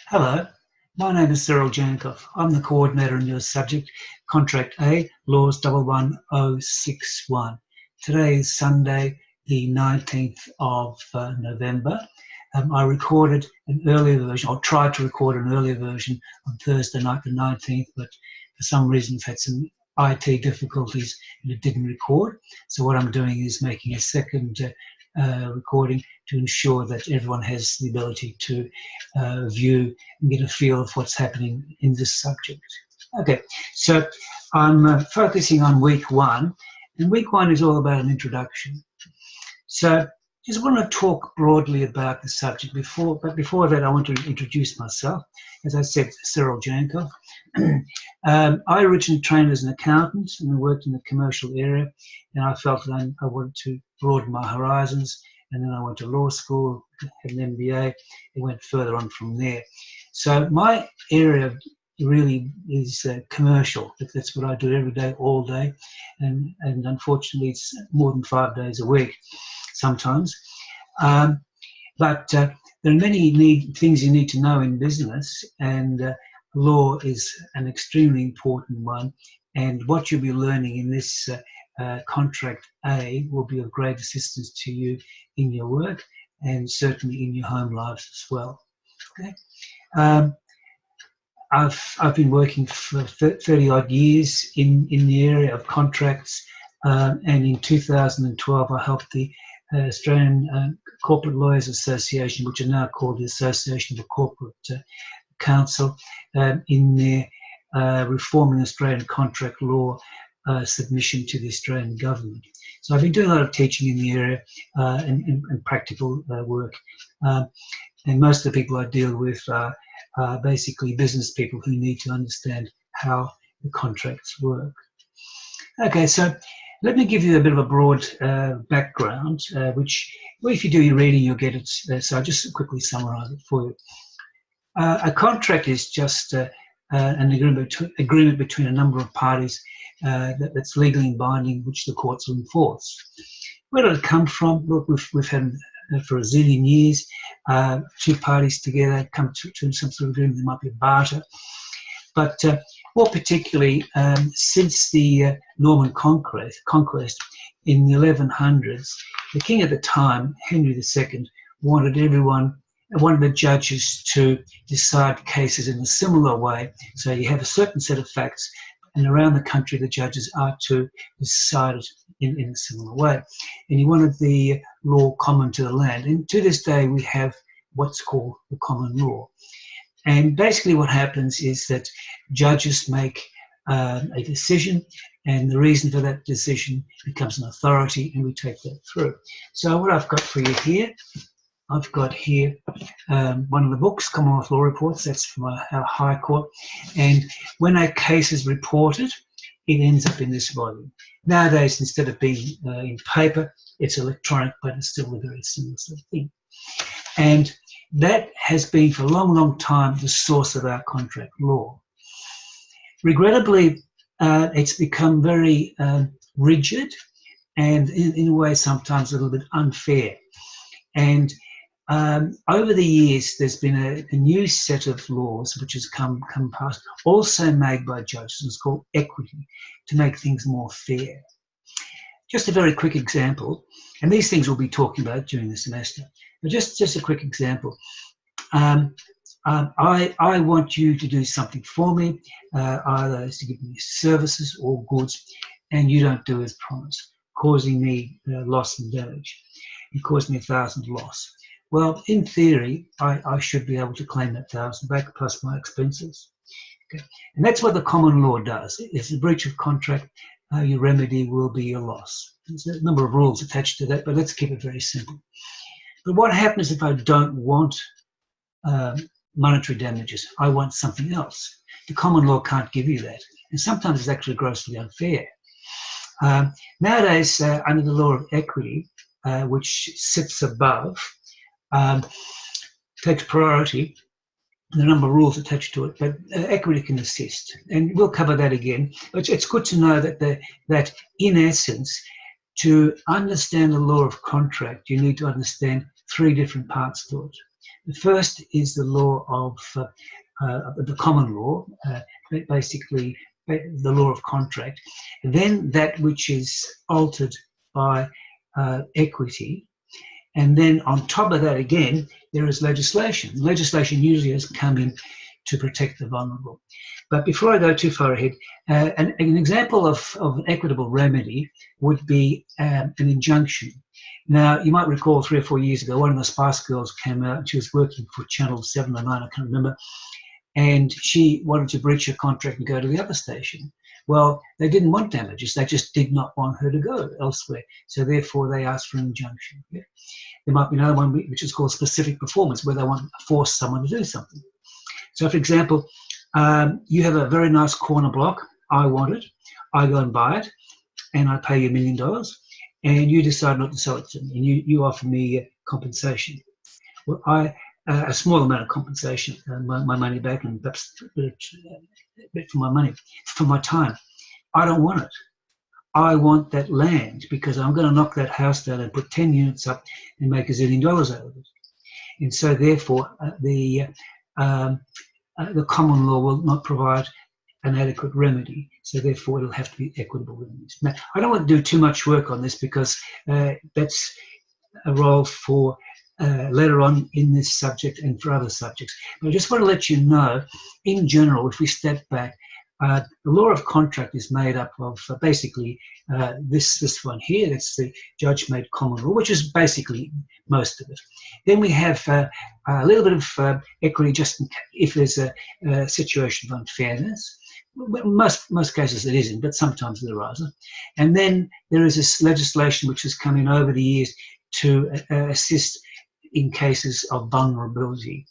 Hello, my name is Cyril Jankoff. I'm the coordinator in your subject, Contract A, Laws 11061. Today is Sunday, the 19th of November. I recorded an earlier version, or tried to record an earlier version on Thursday night, the 19th, but for some reason I've had some IT difficulties and it didn't record. So what I'm doing is making a second recording to ensure that everyone has the ability to view and get a feel of what's happening in this subject. Okay, so I'm focusing on week one, and week one is all about an introduction. So just want to talk broadly about the subject but before that I want to introduce myself. As I said, Cyril Jankoff. I originally trained as an accountant and I worked in the commercial area, and I felt that I wanted to broaden my horizons, and then I went to law school, had an MBA, and went further on from there. So my area really is commercial. That's what I do every day, all day, and unfortunately it's more than 5 days a week sometimes. But there are many things you need to know in business, and law is an extremely important one. And what you'll be learning in this Contract A will be of great assistance to you in your work and certainly in your home lives as well. Okay. I've been working for 30 odd years in the area of contracts, and in 2012 I helped the Australian Corporate Lawyers Association, which are now called the Association of Corporate Counsel, in their reforming Australian contract law submission to the Australian government. So I've been doing a lot of teaching in the area and practical work, and most of the people I deal with are basically business people who need to understand how the contracts work. Okay, so let me give you a bit of a broad background, which, well, if you do your reading, you'll get it. So I'll just quickly summarize it for you. A contract is just an agreement between a number of parties that's legally binding, which the courts will enforce. Where did it come from? Look, we've had for a zillion years, two parties together come to some sort of agreement. There might be a barter, but more particularly since the Norman conquest in the 1100s, the king at the time, Henry II, wanted the judges to decide cases in a similar way. So you have a certain set of facts, and around the country the judges are to decide it in a similar way. And he wanted the law common to the land. And to this day we have what's called the common law. And basically what happens is that judges make a decision, and the reason for that decision becomes an authority, and we take that through. So what I've got for you here, I've got here one of the books, Commonwealth Law Reports. That's from our High Court. And when a case is reported, it ends up in this volume. Nowadays, instead of being in paper, it's electronic, but it's still a very similar sort of thing. And that has been for a long, long time the source of our contract law. Regrettably, it's become very rigid and in a way sometimes a little bit unfair. And over the years, there's been a new set of laws which has come past, also made by judges. It's called equity, to make things more fair. Just a very quick example, and these things we'll be talking about during the semester, but just a quick example. I want you to do something for me, either to give me services or goods, and you don't do as promised, causing me loss and damage. It caused me 1,000 loss. Well, in theory, I should be able to claim that 1,000 back plus my expenses. Okay. And that's what the common law does. If it's a breach of contract, your remedy will be your loss. There's a number of rules attached to that, but let's keep it very simple. But what happens if I don't want monetary damages? I want something else. The common law can't give you that. And sometimes it's actually grossly unfair. Nowadays, under the law of equity, which sits above, takes priority, and a number of rules attached to it, but equity can assist. And we'll cover that again. But it's good to know that in essence, to understand the law of contract, you need to understand three different parts to it. The first is the law of the common law, basically the law of contract. Then that which is altered by equity. And then on top of that again, there is legislation. Legislation usually has come in to protect the vulnerable. But before I go too far ahead, an example of an equitable remedy would be an injunction. Now, you might recall 3 or 4 years ago, one of the Spice Girls came out and she was working for Channel 7 or 9, I can't remember, and she wanted to breach her contract and go to the other station. Well, they didn't want damages. They just did not want her to go elsewhere. So therefore, they asked for an injunction. Yeah? There might be another one which is called specific performance, where they want to force someone to do something. So, for example, you have a very nice corner block. I want it. I go and buy it, and I pay you $1 million, and you decide not to sell it to me, and you offer me compensation. Well, a small amount of compensation, my money back, and perhaps a bit for my money, for my time. I don't want it. I want that land because I'm going to knock that house down and put 10 units up and make $1 zillion out of it. And so, therefore, the common law will not provide an adequate remedy. So, therefore, it'll have to be equitable remedies. Now, I don't want to do too much work on this because that's a role for later on in this subject and for other subjects. But I just want to let you know, in general, if we step back, the law of contract is made up of basically this one here. That's the judge-made common law, which is basically most of it. Then we have a little bit of equity, just if there's a situation of unfairness. Most cases it isn't, but sometimes it arises. And then there is this legislation which has come in over the years to assist in cases of vulnerability.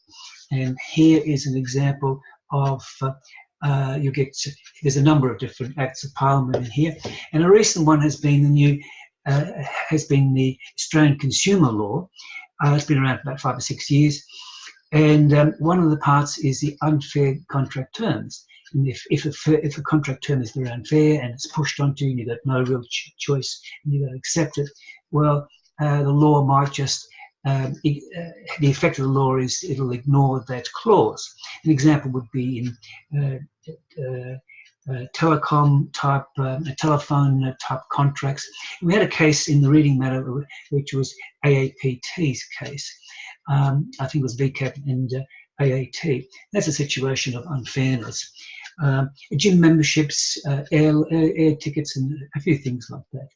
And here is an example of there's a number of different acts of parliament in here, and a recent one has been the Australian consumer law. It's been around for about 5 or 6 years, and one of the parts is the unfair contract terms. And if a contract term is very unfair and it's pushed onto you and you've got no real choice and you've got to accept it, well, the law might just the effect of the law is it'll ignore that clause. An example would be in telecom type, telephone type contracts. We had a case in the reading matter which was AAPT's case. I think it was VCAT and AAT. That's a situation of unfairness. Gym memberships, air tickets, and a few things like that.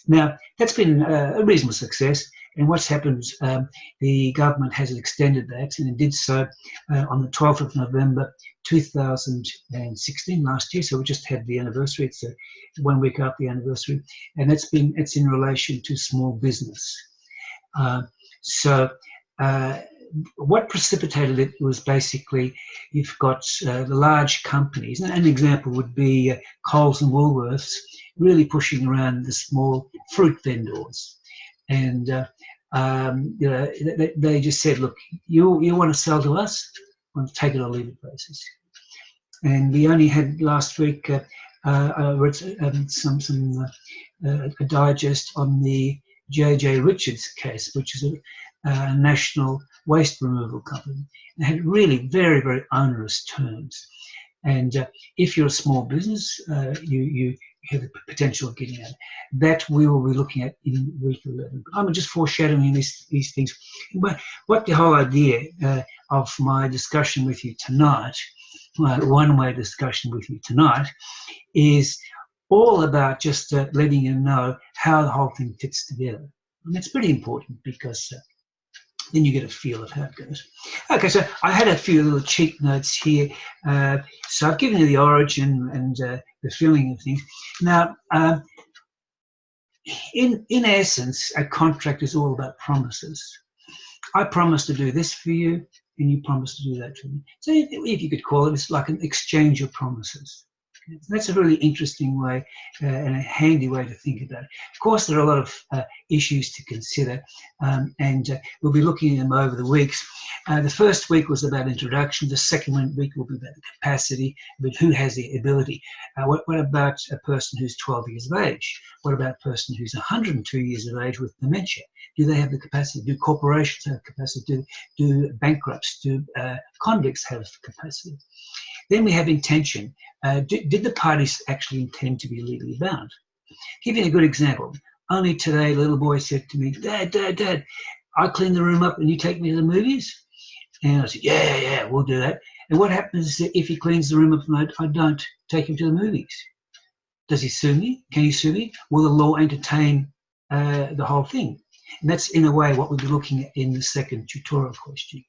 Now, that's been a reasonable success. And what's happened, the government has extended that, and it did so on the 12th of November 2016, last year. So we just had the anniversary. It's 1 week after the anniversary, and it's in relation to small business. What precipitated it was basically you've got the large companies. An example would be Coles and Woolworths really pushing around the small fruit vendors. And they just said, look, you want to sell to us, on take it or leave it basis. And we only had last week I read a digest on the J.J. Richards case, which is a national waste removal company. It had really very, very onerous terms. And if you're a small business, you have the potential of getting out. That we will be looking at in week 11. I'm just foreshadowing these things. But what the whole idea of my discussion with you tonight, my one-way discussion with you tonight, is all about just letting you know how the whole thing fits together. And that's pretty important because then you get a feel of how it goes. Okay, so I had a few little cheat notes here. So I've given you the origin and the feeling of things. Now, in essence, a contract is all about promises. I promise to do this for you, and you promise to do that for me. So if you could call it, it's like an exchange of promises. That's a really interesting way and a handy way to think about it. Of course, there are a lot of issues to consider, and we'll be looking at them over the weeks. The first week was about introduction. The second week will be about the capacity, but who has the ability. What about a person who's 12 years of age? What about a person who's 102 years of age with dementia? Do they have the capacity? Do corporations have capacity? Do bankrupts, do convicts have capacity? Then we have intention. Did the parties actually intend to be legally bound? Give you a good example. Only today, a little boy said to me, Dad, I clean the room up and you take me to the movies? And I said, yeah, we'll do that. And what happens if he cleans the room up and I don't take him to the movies? Does he sue me? Can he sue me? Will the law entertain the whole thing? And that's, in a way, what we'll be looking at in the second tutorial question.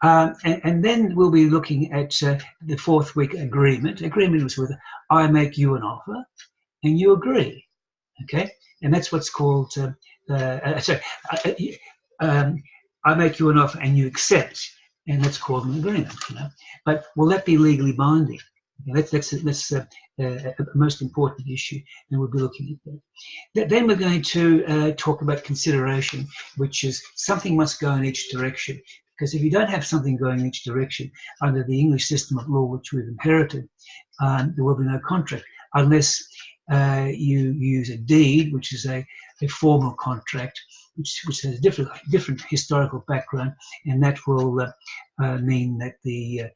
And then we'll be looking at the fourth week agreement. Agreement was with I make you an offer and you agree, okay? And that's what's called, I make you an offer and you accept, and that's called an agreement, you know? But will that be legally binding? That's the most important issue, and we'll be looking at that. Then we're going to talk about consideration, which is something must go in each direction. Because if you don't have something going in each direction under the English system of law, which we've inherited, there will be no contract unless you use a deed, which is a formal contract, which has a different historical background, and that will mean that the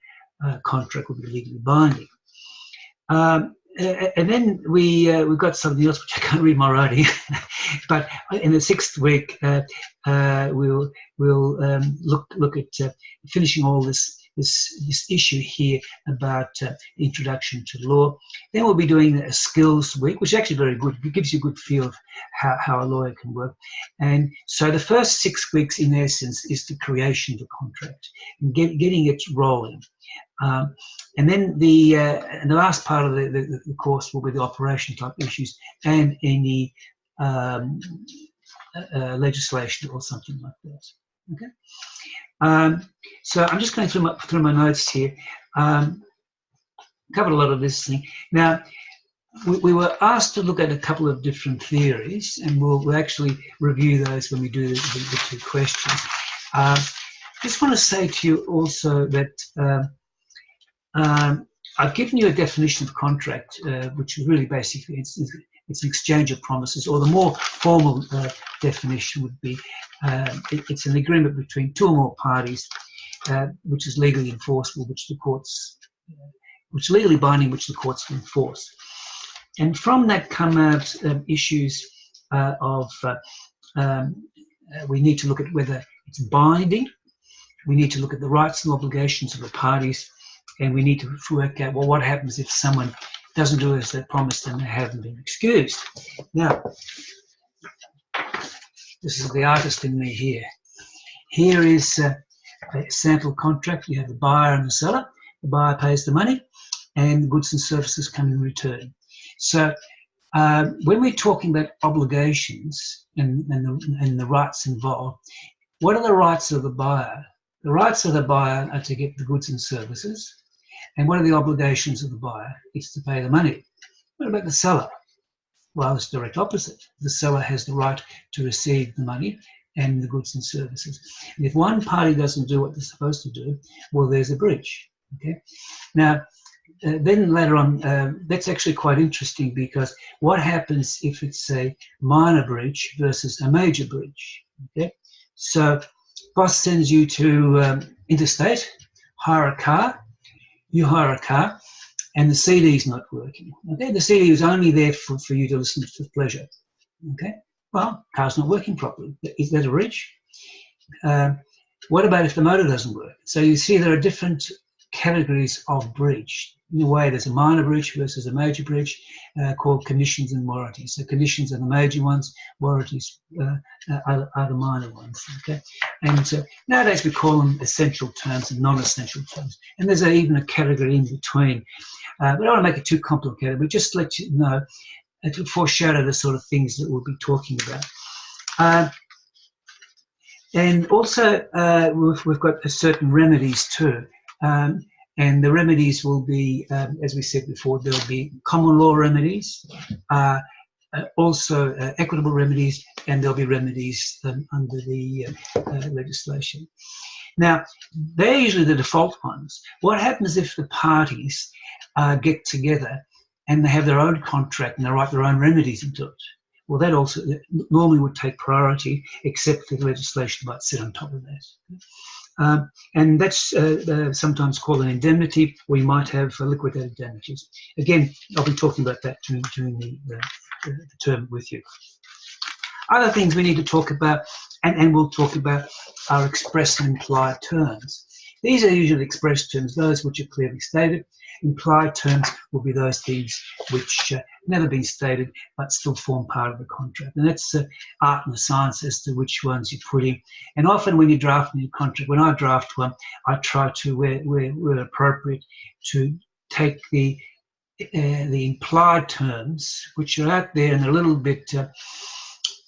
contract will be legally binding. And then we've got something else which I can't read my writing, but in the sixth week we'll look at finishing all this issue here about introduction to law. Then we'll be doing a skills week, which is actually very good. It gives you a good feel of how a lawyer can work. And so the first 6 weeks, in essence, is the creation of the contract and getting it rolling. And then the last part of the course will be the operation type issues and any legislation or something like that. Okay. So I'm just going through my notes here. Covered a lot of this thing. Now, we were asked to look at a couple of different theories, and we'll actually review those when we do the 2 questions. Just want to say to you also that I've given you a definition of contract, which is really basically it's an exchange of promises, or the more formal definition would be it's an agreement between 2 or more parties, which is legally enforceable, which legally binding, which the courts can enforce. And from that come out issues of we need to look at whether it's binding, we need to look at the rights and obligations of the parties, and we need to work out, well, what happens if someone doesn't do as they promised and they haven't been excused. Now, this is the artist in me here. Here is a sample contract. You have the buyer and the seller. The buyer pays the money and the goods and services come in return. So when we're talking about obligations and the rights involved, what are the rights of the buyer? The rights of the buyer are to get the goods and services. And what are the obligations of the buyer? It's to pay the money. What about the seller? Well, it's direct opposite. The seller has the right to receive the money and the goods and services. And if one party doesn't do what they're supposed to do, well, there's a breach. Okay. Now, then later on, that's actually quite interesting, because what happens if it's a minor breach versus a major breach? Okay. So, boss sends you to interstate, hire a car. You hire a car, and the CD is not working. Okay, the CD is only there for you to listen to for pleasure. Okay, well, car's not working properly. Is that a breach? What about if the motor doesn't work? So you see there are different categories of breach. In a way, there's a minor breach versus a major breach called conditions and warranties. So conditions are the major ones, warranties are the minor ones. Okay, and nowadays we call them essential terms and non-essential terms. And there's even a category in between. But I don't want to make it too complicated, but just to let you know, to foreshadow the sort of things that we'll be talking about. And also, we've got certain remedies too. And the remedies will be, as we said before, there will be common law remedies, also equitable remedies, and there'll be remedies under the legislation. Now, they're usually the default ones. What happens if the parties get together and they have their own contract and they write their own remedies into it? Well, that also normally would take priority, except the legislation might sit on top of that. And that's sometimes called an indemnity, or you might have liquidated damages. Again, I'll be talking about that during the term with you. Other things we need to talk about, and we'll talk about, are express and implied terms. These are usually express terms, those which are clearly stated. Implied terms will be those things which never been stated but still form part of the contract. And that's art and the science as to which ones you put in. And often when you're drafting a contract, when I draft one, I try to, where appropriate, to take the implied terms, which are out there and a little bit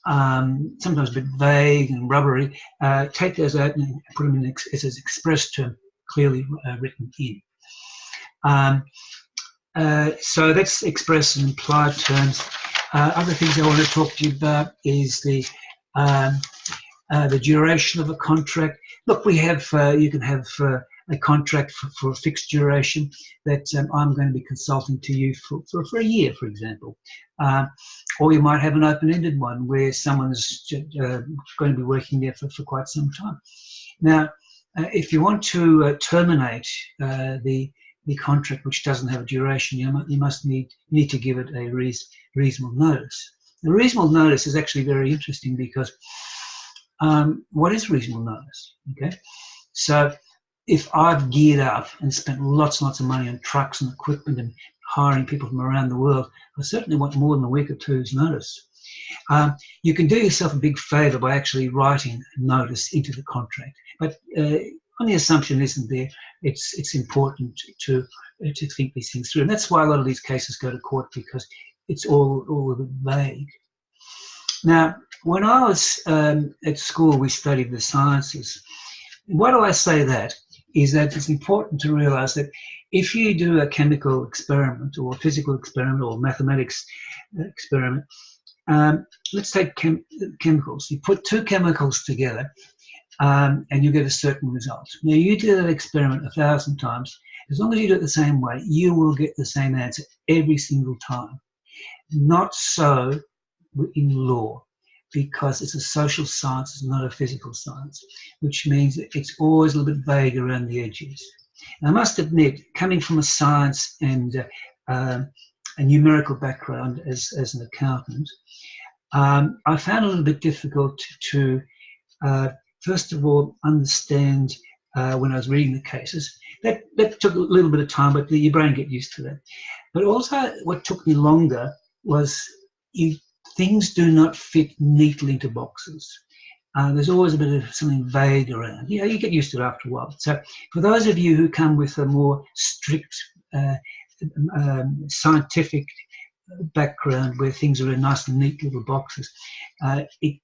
sometimes a bit vague and rubbery, take those out and put them in as an express term clearly written in. So that's express and implied terms. Other things I want to talk to you about is the duration of a contract. Look, we have you can have a contract for a fixed duration that I'm going to be consulting to you for a year, for example. Or you might have an open-ended one where someone's going to be working there for quite some time. Now, if you want to terminate the contract which doesn't have a duration, you must need to give it a reasonable notice. The reasonable notice is actually very interesting because what is reasonable notice? Okay, so if I've geared up and spent lots and lots of money on trucks and equipment and hiring people from around the world, I certainly want more than a week or two's notice. You can do yourself a big favour by actually writing notice into the contract, but on the assumption isn't there, it's important to think these things through, and that's why a lot of these cases go to court, because it's all a bit vague. Now, when I was at school, we studied the sciences. Why do I say that? Is that it's important to realise that if you do a chemical experiment or a physical experiment or mathematics experiment, let's take chemicals. You put two chemicals together and you get a certain result. Now, you do that experiment 1,000 times. As long as you do it the same way, you will get the same answer every single time. Not so in law, because it's a social science, it's not a physical science, which means that it's always a little bit vague around the edges. And I must admit, coming from a science and a numerical background as an accountant, I found it a little bit difficult to, first of all, understand when I was reading the cases. That took a little bit of time, but your brain gets used to that. But also what took me longer was things do not fit neatly into boxes. There's always a bit of something vague around. You get used to it after a while. So for those of you who come with a more strict scientific background where things are in nice and neat little boxes, it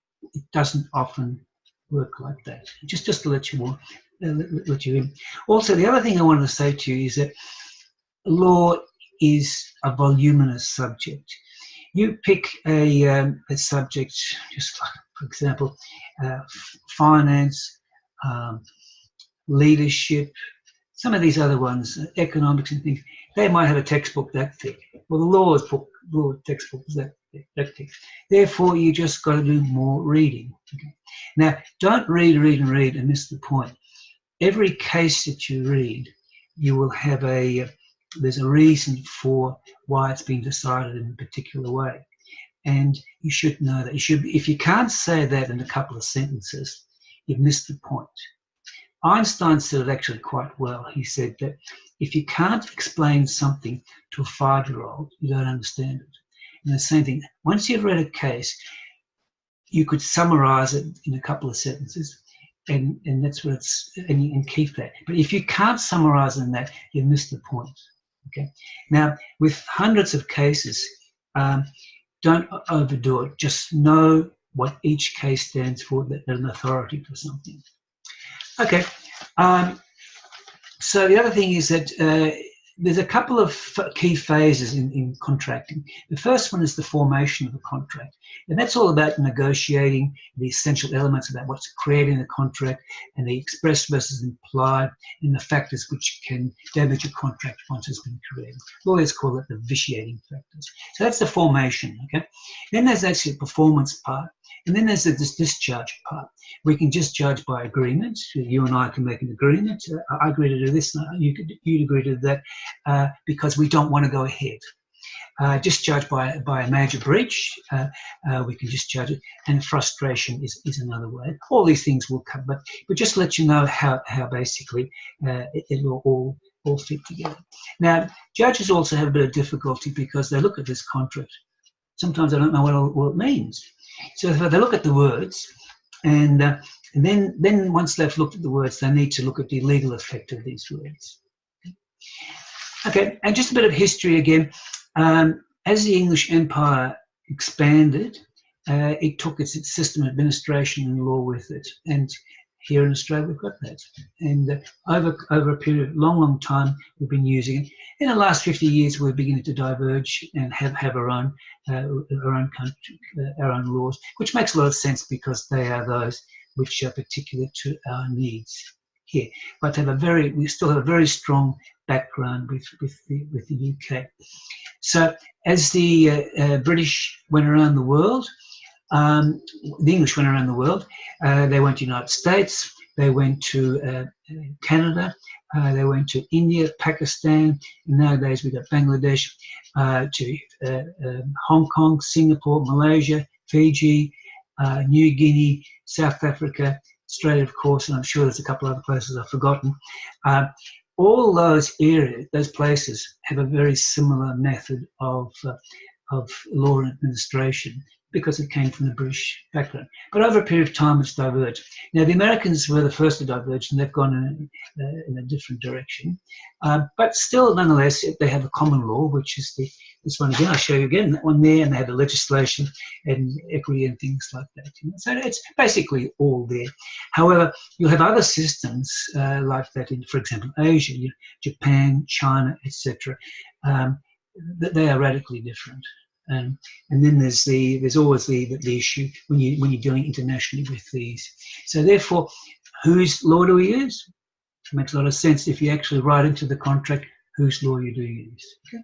doesn't often work like that. Just to let you in. Also, the other thing I wanted to say to you is that law is a voluminous subject. You pick a subject, just like, for example, finance, leadership, some of these other ones, economics and things, they might have a textbook that thick. Well, the law textbook is that thick. Therefore, you just got to do more reading. Okay? Now, don't read and miss the point. Every case that you read, you will have there's a reason for why it's been decided in a particular way. And you should know that. If you can't say that in a couple of sentences, you've missed the point. Einstein said it actually quite well. He said that if you can't explain something to a 5-year-old, you don't understand it. And the same thing, once you've read a case, you could summarize it in a couple of sentences, and that's what and keep that. But if you can't summarize in that, you've missed the point. Okay. Now, with hundreds of cases, don't overdo it. Just know what each case stands for, that an authority for something. Okay. So the other thing is that there's a couple of key phases in contracting. The first one is the formation of a contract. And that's all about negotiating the essential elements about what's created in the contract and the express versus implied and the factors which can damage a contract once it's been created. Lawyers call it the vitiating factors. So that's the formation, okay? Then there's actually a performance part. And then there's the discharge part. We can discharge by agreement. You and I can make an agreement. I agree to do this, you'd agree to that, because we don't want to go ahead. Discharge by a major breach, we can discharge it, and frustration is another way. All these things will come, but just to let you know how basically it will all fit together. Now, judges also have a bit of difficulty because they look at this contract. Sometimes they don't know what it means. So they look at the words, and then once they've looked at the words, they need to look at the legal effect of these words. Okay, and just a bit of history again. As the English Empire expanded, it took its system of administration and law with it. And here in Australia, we've got that. And over a period of long time, we've been using it. In the last 50 years, we're beginning to diverge and have our own country, our own laws, which makes a lot of sense because they are those which are particular to our needs here. But we still have a very strong background with the UK. So as the British went around the world, the English went around the world. They went to the United States, they went to Canada, they went to India, Pakistan, and nowadays we've got Bangladesh, to Hong Kong, Singapore, Malaysia, Fiji, New Guinea, South Africa, Australia, of course, and I'm sure there's a couple other places I've forgotten. All those areas, those places, have a very similar method of law and administration because it came from the British background. But over a period of time, it's diverged. Now, the Americans were the first to diverge, and they've gone in a different direction. But still, nonetheless, they have a common law, which is this one again. I'll show you again, that one there, and they have the legislation and equity and things like that. So it's basically all there. However, you'll have other systems like that in, for example, Asia, Japan, China, etc. That they are radically different. And then there's always the issue when you're dealing internationally with these. So therefore, whose law do we use? It makes a lot of sense if you actually write into the contract whose law you do use. Okay?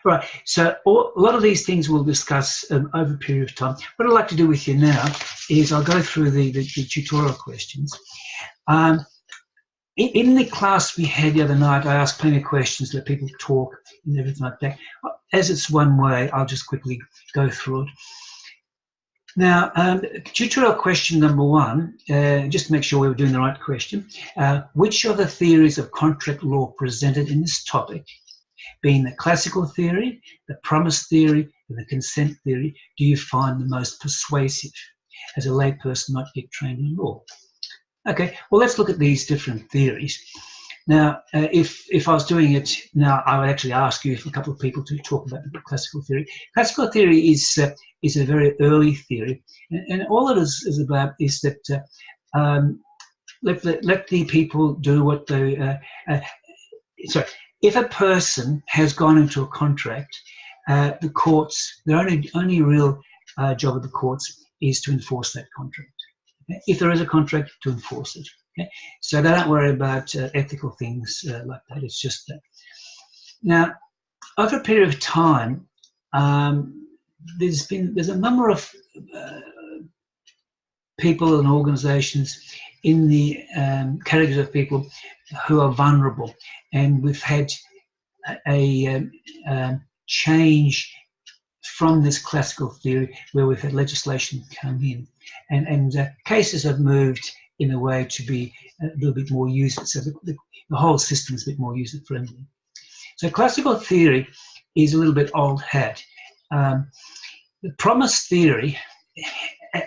Right. So a lot of these things we'll discuss over a period of time. What I'd like to do with you now is I'll go through the tutorial questions. In the class we had the other night, I asked plenty of questions, let people talk and everything like that. As it's one way, I'll just quickly go through it. Now, tutorial question number 1, just to make sure we were doing the right question. Which of the theories of contract law presented in this topic, being the classical theory, the promise theory, and the consent theory, do you find the most persuasive as a layperson not yet trained in law? Okay, well, let's look at these different theories. Now, if I was doing it now, I would actually ask you if a couple of people to talk about the classical theory. Classical theory is a very early theory, and all it is about is that let the people do what they. Sorry, if a person has gone into a contract, the courts, their only real job of the courts is to enforce that contract. If there is a contract, to enforce it. Okay? So they don't worry about ethical things like that. It's just that. Now, over a period of time, there's a number of people and organisations in the categories of people who are vulnerable, and we've had a change from this classical theory where we've had legislation come in, and cases have moved in a way to be a little bit more user, so the whole system is a bit more user friendly. So classical theory is a little bit old hat. The promise theory,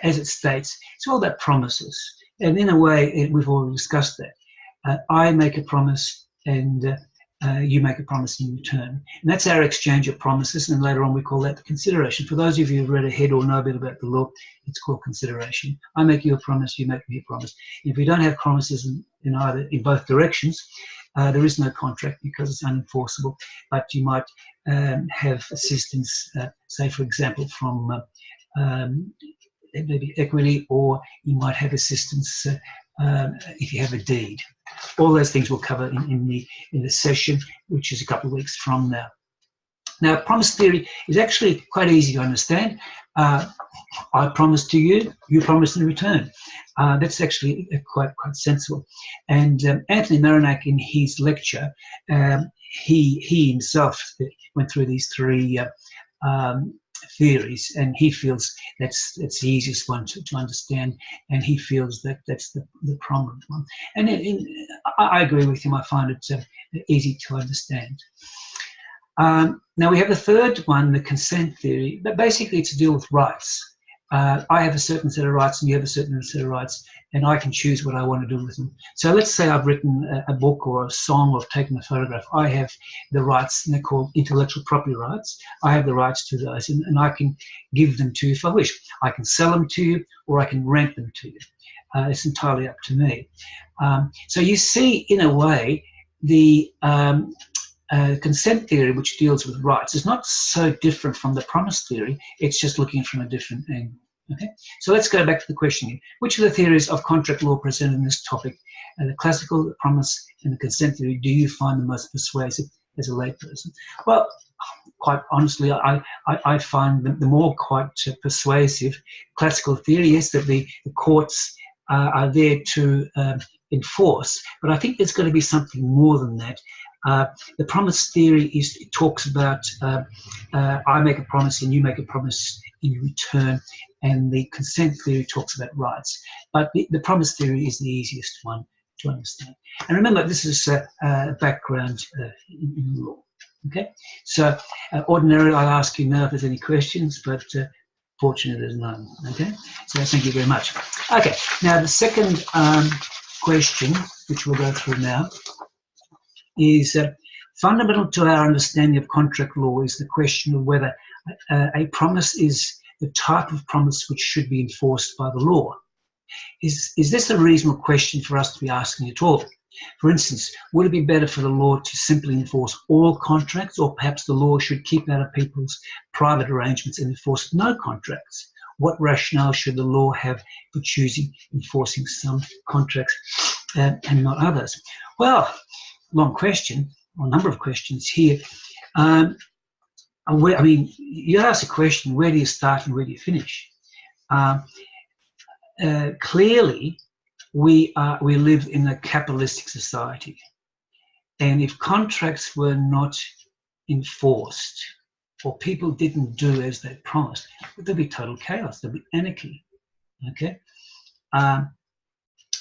as it states, it's all about promises, and in a way we've already discussed that. I make a promise and you make a promise in return. And that's our exchange of promises, and later on we call that the consideration. For those of you who've read ahead or know a bit about the law, it's called consideration. I make you a promise, you make me a promise. If we don't have promises in both directions, There is no contract because it's unenforceable, but you might have assistance, say, for example, from maybe equity, or you might have assistance if you have a deed. All those things we'll cover in the session, which is a couple of weeks from now. Now, promise theory is actually quite easy to understand. I promise to you, you promise in return. That's actually quite sensible. And Anthony Marinak, in his lecture, he himself went through these three theories, and he feels that's the easiest one to understand, and he feels that that's the prominent one. And I agree with him. I find it easy to understand. Now we have the third one, the consent theory, but basically it's to deal with rights. I have a certain set of rights and you have a certain set of rights, and I can choose what I want to do with them. So let's say I've written a book or a song or I've taken a photograph. I have the rights, and they're called intellectual property rights. I have the rights to those, and I can give them to you if I wish. I can sell them to you, or I can rent them to you. It's entirely up to me. So you see, in a way, the consent theory, which deals with rights, is not so different from the promise theory. It's just looking from a different angle. Okay, so let's go back to the question here. Which of the theories of contract law presented in this topic, the classical, the promise, and the consent theory, do you find the most persuasive as a layperson? Well, quite honestly, I find the more quite persuasive classical theory. Yes, that the courts are there to enforce, but I think there's got to be something more than that. The promise theory talks about I make a promise and you make a promise in return, and the consent theory talks about rights. But the promise theory is the easiest one to understand. And remember, this is a background in law. Okay, so ordinarily I'll ask you now if there's any questions, but fortunately there's none. Okay, so thank you very much. Okay, now the second question, which we'll go through now, is fundamental to our understanding of contract law is the question of whether a promise is the type of promise which should be enforced by the law. Is this a reasonable question for us to be asking at all? For instance, would it be better for the law to simply enforce all contracts, or perhaps the law should keep out of people's private arrangements and enforce no contracts? What rationale should the law have for enforcing some contracts and not others? Well, long question, or a number of questions here. I mean, you ask a question, where do you start and where do you finish? Clearly, we live in a capitalistic society, and if contracts were not enforced, or people didn't do as they promised, there'd be total chaos. There'd be anarchy. Okay.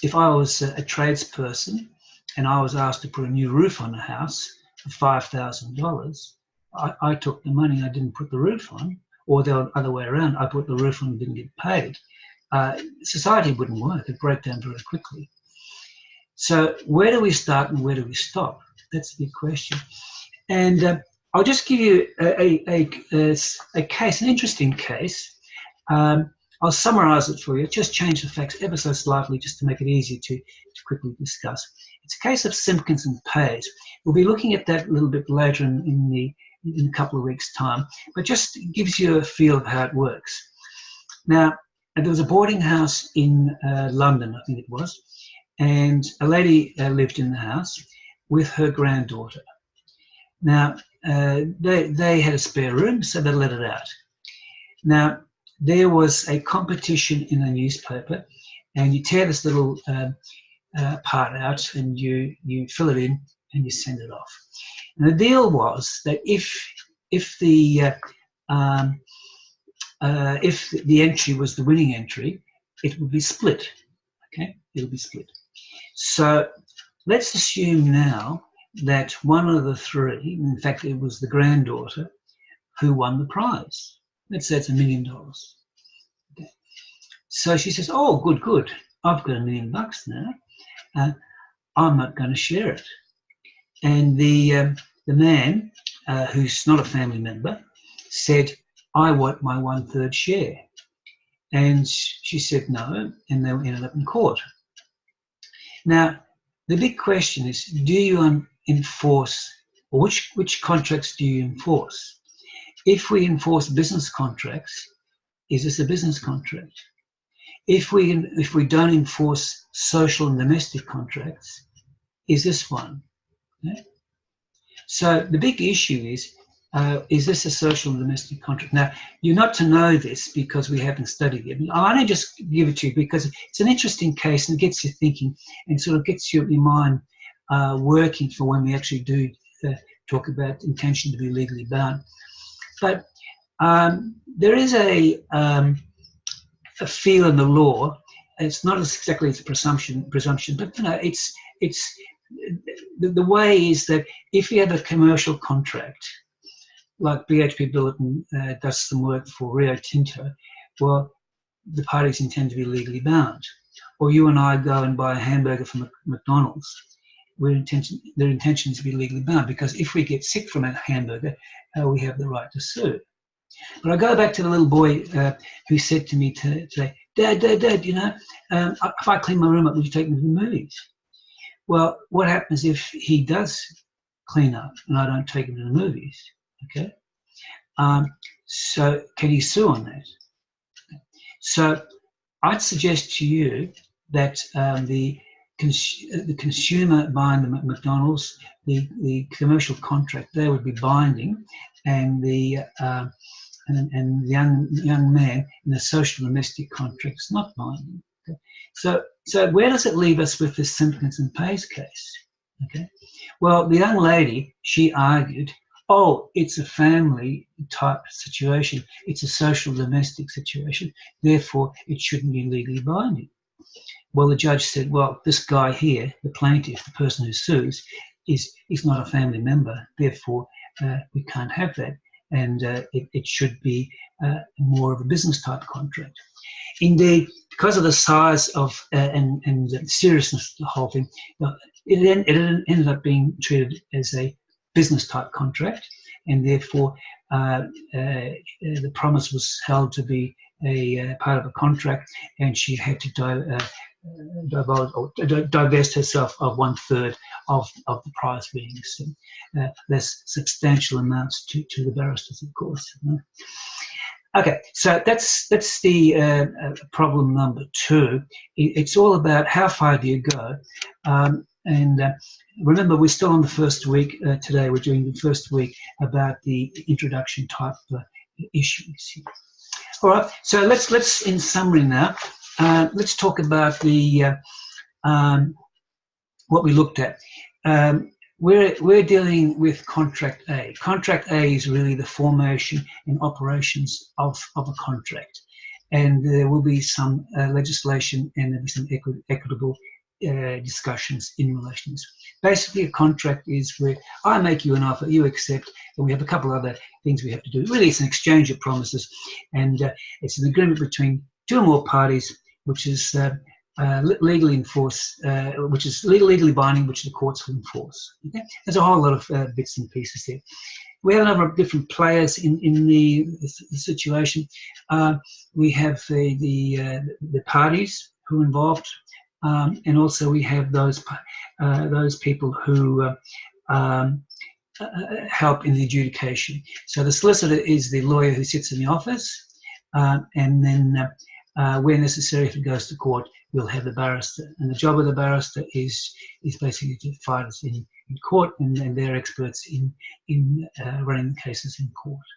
If I was a tradesperson and I was asked to put a new roof on a house for $5,000, I took the money, I didn't put the roof on, or the other way around, I put the roof on and didn't get paid. Society wouldn't work, it'd break down very quickly. So where do we start and where do we stop? That's the big question. And I'll just give you a case, an interesting case. I'll summarize it for you, just change the facts ever so slightly just to make it easier to quickly discuss. It's a case of Simpkins and Pays. We'll be looking at that a little bit later in a couple of weeks' time, but just gives you a feel of how it works. Now, there was a boarding house in London, I think it was, and a lady lived in the house with her granddaughter. Now, they had a spare room, so they let it out. Now, there was a competition in the newspaper, and you tear this little part out, and you fill it in, and you send it off. And the deal was that if the entry was the winning entry, it would be split. Okay, it'll be split. So let's assume now that one of the three, in fact, it was the granddaughter, who won the prize. Let's say it's $1 million. Okay. So she says, "Oh, good. I've got $1 million now. I'm not going to share it." And the man, who's not a family member, said, "I want my 1/3 share." And she said no, and they ended up in court. Now, The big question is, do you enforce, or which contracts do you enforce? If we enforce business contracts, is this a business contract? If we don't enforce social and domestic contracts, is this one? Okay? So the big issue is this a social and domestic contract? Now, you're not to know this because we haven't studied it. I only just give it to you because it's an interesting case and it gets you thinking and sort of gets your mind working for when we actually do talk about intention to be legally bound. But there is a feel in the law. It's not exactly a presumption, but it's the way is that if you have a commercial contract, like BHP Billiton does some work for Rio Tinto, well, the parties intend to be legally bound. Or you and I go and buy a hamburger from McDonald's, their intention is to be legally bound, because if we get sick from a hamburger, we have the right to sue. But I go back to the little boy who said to me today, Dad, if I clean my room up, will you take me to the movies? Well, what happens if he does clean up and I don't take him to the movies? Okay. So can he sue on that? So I'd suggest to you that the consumer buying the McDonald's, the commercial contract there would be binding, and the young man in the social domestic contract is not binding. Okay? So where does it leave us with this Simpkins and Pays case? Okay. Well, the young lady, she argued, oh, it's a family type situation. It's a social domestic situation. Therefore, it shouldn't be legally binding. Well, the judge said, well, this guy here, the plaintiff, the person who sues, is not a family member. Therefore, we can't have that. And it should be more of a business type contract. Indeed, because of the size of and the seriousness of the whole thing, it ended up being treated as a business type contract, and therefore the promise was held to be a part of a contract, and she had to divest herself of 1/3 of the prize being less substantial amounts to the barristers, of course. Okay, so that's the problem number 2. It's all about how far do you go, and remember, we're still on the first week today. We're doing the first week about the introduction type issues. All right, so let's in summary now. Let's talk about the what we looked at. We're dealing with Contract A. Contract A is really the formation and operations of a contract, and there will be some legislation and there'll be some equitable discussions in relation to this. Basically, a contract is where I make you an offer, you accept, and we have a couple other things we have to do. Really, it's an exchange of promises, and it's an agreement between 2 or more parties, which is legally enforced, which is legally binding, which the courts will enforce. Okay? There's a whole lot of bits and pieces there. We have a number of different players in the situation. We have the parties who are involved, and also we have those people who help in the adjudication. So the solicitor is the lawyer who sits in the office, and then where necessary, if it goes to court, we'll have the barrister. And the job of the barrister is basically to fight us in court, and they're experts in running cases in court.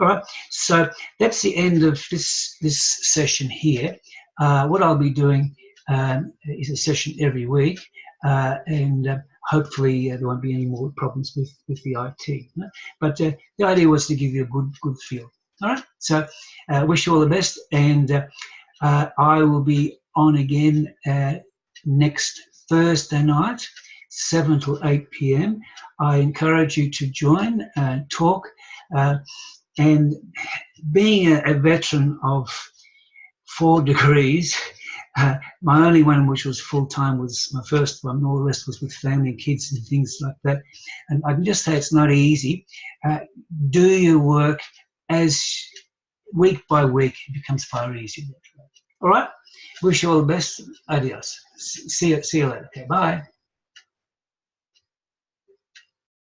All right, so that's the end of this session here. What I'll be doing is a session every week, and hopefully there won't be any more problems with the IT. But the idea was to give you a good feel. All right, so wish you all the best, and I will be on again next Thursday night, 7 till 8 p.m. I encourage you to join, talk, and being a veteran of 4 degrees, my only one which was full-time was my first one. All the rest was with family and kids and things like that. And I can just say it's not easy. Do your work as week by week. It becomes far easier. All right? Wish you all the best. Adios. See you later. Okay, bye.